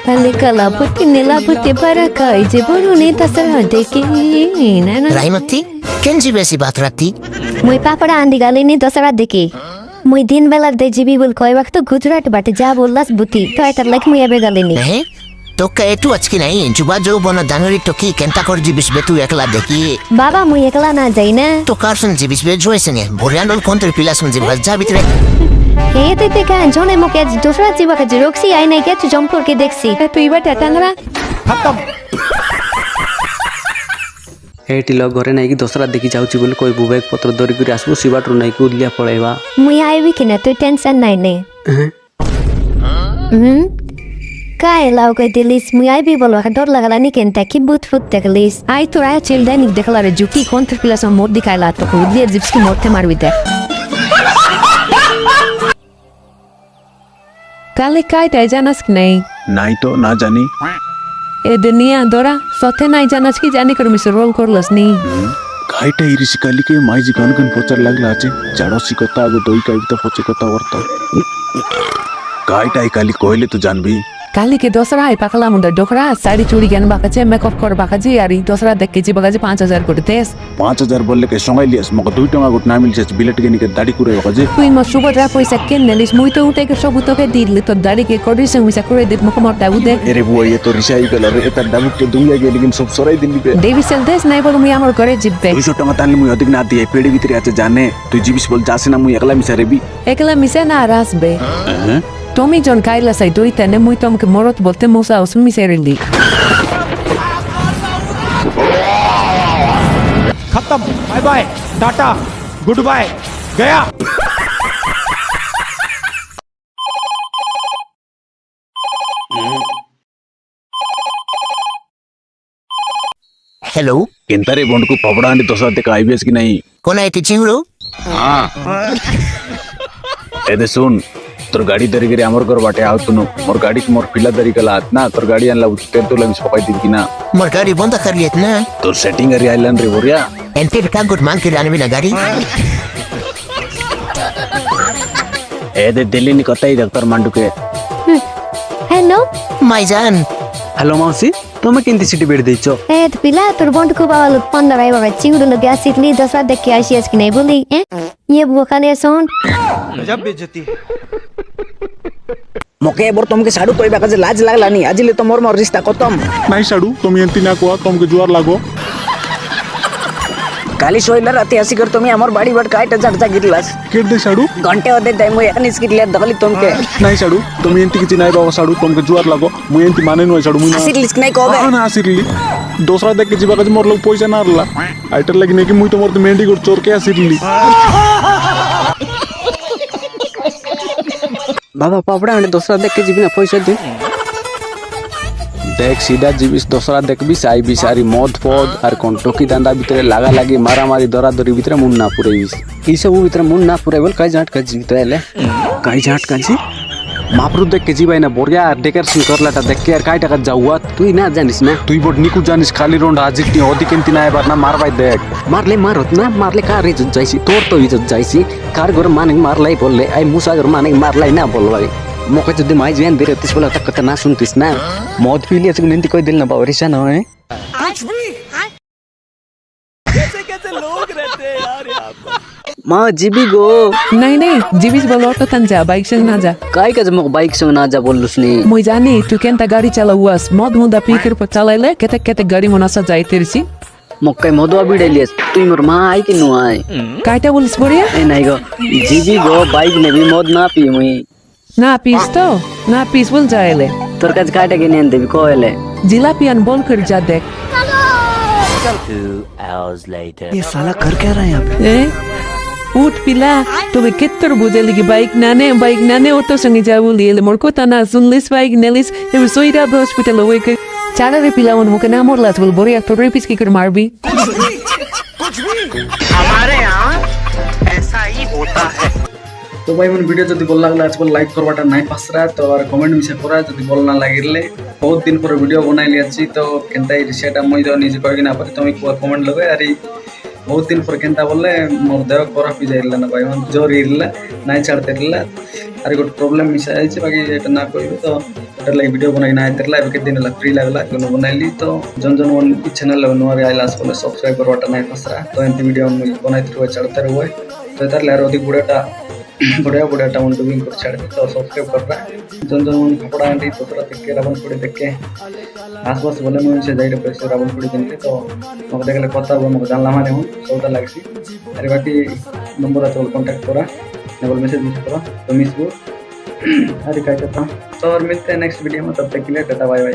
Palikala puti nila puti para kai je boruni tasara deki nana. রাইমতি কেন জিবেছি বাত রাতি Moi papara andi galini tasara deki. Moi din belar de jibi bul koi waktu Gujarat bate ja bollas buti. To etar like moi abe galini. হ্যাঁ তোকে একটু আজকে নাই যুবা যৌবন দানুরি talkie কেনটা কর জিবিস বে তুই একলা দেখি Baba moi ekla na jai na. তো কারসন জিবিস বে জয়েছে নে ভরিয়ানল কোন্টের পিলাসন জিবাস যা ভিতরে Hey te te kan jone mo ke dusra jiba ke roxi ai nai ke tu jump kor ke deksi. Tu iba tatandra. ଏଇଠି ଲ ଘରେ ନାଇକି ଦଶରା ଦେଖି ଯାଉଛି ବୋଲି କହିବୁ ବେଗ ପତ୍ର ଧରିକରି ଆସିବୁ ସେ ବାଟରୁ ନାଇକି ଉଲିଆ ପଳେଇବା Moi aibi kina tu tension nai ne. Kai lau kai dilis moi aibi bolo ka dor lagala ni kenta ki but fut teklis. Ai tu rai childa ni deklara juki kontra pilason mod dikaila to ko ulier zipski morte marwite. Kali kai tai janas ki nahi. নাই তো না জানি E dunia dora sothe nai janas ki jani kar mis roll korlas ni. গাইটা ইরিসি কালিকে Maiji গান গান প্রচার লাগলা আছে জাড়সি কথা আগে দই কাইতা পচে কথা বর্তা গাইটা এই কালি কইলে তো জানবি Kali ke dosra ai pakala munda dokra sari churi gan bakache makeup kor bakaji ari dosra dekhe ji bagaji 5000 kor tes. 5000 বললে কে সঙ্গাই লিয়াস মকে 2 টাকা গুট না মিলছে বিলেট কে নিকে দাড়ি করে বাজে Tui mo subodra poisa ken nelis moi to ute ke sobu to ke didli to dari ke kodise misa kore dit mo komorta ude. এরে বুয়া এ তো রিসাই গেল রে এটা দাবুক কে দুনিয়া গে লিগিন সব সরাই দিলি বে Devi sel des nai bolu mi amor kore jibbe. 200 টাকা তানলে মুই অধিক না দিয়ে পেড়ি ভিতরে আছে জানে তুই জিবিস বল যাস না মুই একলা মিশা রেবি Ekla misa na rasbe. হ্যাঁ Tomi John Kaila sai doita ne moi tom ke morot bolte musa os miserili. खत्म bye bye tata goodbye गया হ্যালো কেনতারে বন্ডকু পবড়া আনি দশা থেকে আইবিএস কি নাই কোন আইতি চিংড়ু এদে শুন তোর গাড়ি ধরি গেরে আমার ঘর বাটে আউতুনো মোর গাড়ি মোর পিলা ধরি গেলা না তোর গাড়ি আনলা তেল তো লাগি সকাই দিবি কিনা মোর গাড়ি বন্ধ করলিয়েত না তোর সেটিং আরি আইল্যান্ড রে বরিয়া এনফির কাগুট মাংকি আনবি না গাড়ি এদে দিল্লি কথাই ডাক্তার মান্ডুকে Hello. মাইজান হ্যালো মাউসি তুমি কেনতি সিটি বেড়ে দিচ্ছ Eh pila tur bond ko bawal panda rai baga chingudu lo gas itli dosra dekhe asias ki nai boli. Ye bukane son. गजब बेइज्जती মকে এবার তোমাকে সাড়ু কইবা কাজে লাজ লাগলা নি আজিলে তো মোর মোর রিস্তা খতম নাই সাড়ু তুমি এন্তি না কোয়া তোমাকে জোয়ার লাগো কালি শৈলা রাতে আসি কর তুমি আমার বাড়ি বাট কাইটা ঝাড় গিরলাস কেট দে সাড়ু ঘন্টে ওদে দাই মই এখানে স্কিটলে দখলি তোমাকে নাই সাড়ু তুমি এন্তি কিছু নাই বাবা সাড়ু তোমাকে জোয়ার লাগো মুই এন্তি মানে নয় সাড়ু মুই না আসির লিস্ক নাই কবে না আসিরলি দোসরা দেখে যাবা কাজে মোর লোক পয়সা না আরলা আইটার লাগি নাকি মুই তো মোর মেহেন্দি কর চোরকে আসিরলি বাবা পাপড়া আনি দশরা দেখে যাবি না পয়সা দে দেখ সিধা জিবিস দশরা দেখবিস আইবিস আর মদ ফদ আর কোন টকি দান্দা ভিতরে লাগা লাগি মারামারি দরাদরি ভিতরে মুন না পুরাইবিস এইসবু ভিতরে মুন না পুরাইবল কাই ঝাট কাজি তাইলে কাই ঝাট কাজি মাপরু দেখে যাবাই না বড়িয়া আর ডেকার সিং করলাটা দেখে আর কাই টাকা যাওয়া তুই না জানিস না তুই বড় নিকু জানিস খালি রোন্ড হাজির নি অদি কেনতি না এবার না মারবাই দেখ মারলে মারত না মারলে কার ইজ্জত যাইছি তোর তো ইজ্জত যাইছি কার ঘর মানে মারলাই বললে আই মুসা ঘর মানে মারলাই না বলবাই মোকে যদি মাই জেন বেরতিস বলে তা কথা না শুনতিস না মদ পিলি আছে নিন্তি কই দিল না বাবা রিসা নয় মা জিবি গো Nahi nahi jibis bolo auto tan ja bike sang na ja. কাই কাজ মোক বাইক সঙ্গে না যা বললুস নি Moi jani tu kenta gari chala uas mod munda pikir po chalaile kete gari monasa jai terisi. মোক কাই মদুয়া বিড়াইলিস তুই মোর মা আই কি নো আই Kaita bolis boria? এই নাই গো জিবি গো বাইক নেবি মদ না পি মুই Na pis to na pis bol jaile. তোর কাছে কাইটা কিনে এনে দিবি কইলে Jilapian bol kar ja dek. 2 hours later. ये साला कर क्या रहा है यहाँ पे Eh? Ut pila tobe kettor bujeli ki bike nane auto sangi jabu liele mor kota na sunlis bike nelis ever soida hospital awake. Chara re pila on muke na morlas bol boria to repis ki kar marbi. তো ভাই মানে video যদি ভাল লাগলে আজকাল like করবাটা নাই পাসরা তো আর comment মিশা করা যদি ভাল না লাগিলে বহুত দিন পরে ভিডিও বনাই লিয়াছি তো কেনতাই সেটা মই তো নিজে কই না পারি তুমি কমেন্ট লগে আর बहुत दिन पर केनता बोले मोर देह खराब हो जाइला ना भाई मन जोर इरला नाइ छाड़ते इरला अरे गोट प्रॉब्लम मिसा जाइछे बाकी एटा ना कहबे तो एटा लाइक वीडियो बनाई ना आइतरला एबे के दिन ला फ्री लागला कोनो बनाइली तो जन जन वन चैनल नुआ आइलास बोले सब्सक्राइब करवाटा नाइ फसरा तो एंती वीडियो हम बनाइते रुए चढ़ते रुए तो तार लार अधिक बढ़िया बढ़िया मन डूबिंग कर छाड़ तो सब्सक्राइब कर रहा जन जन मन कपड़ा आंटी तोरा देख के रावण पुड़ी देख के आसपास बोले मुझे से जाइए पैसे रावण पुड़ी दिन के तो मग देखले कथा मग जानला माने हूँ सौदा लगसी अरे बाकी नंबर तो कांटेक्ट करा डबल मैसेज करा तो मिस वो अरे क्या कहता हूँ तो और मिलते हैं नेक्स्ट वीडियो में तब तक के लिए टाटा बाय बाय।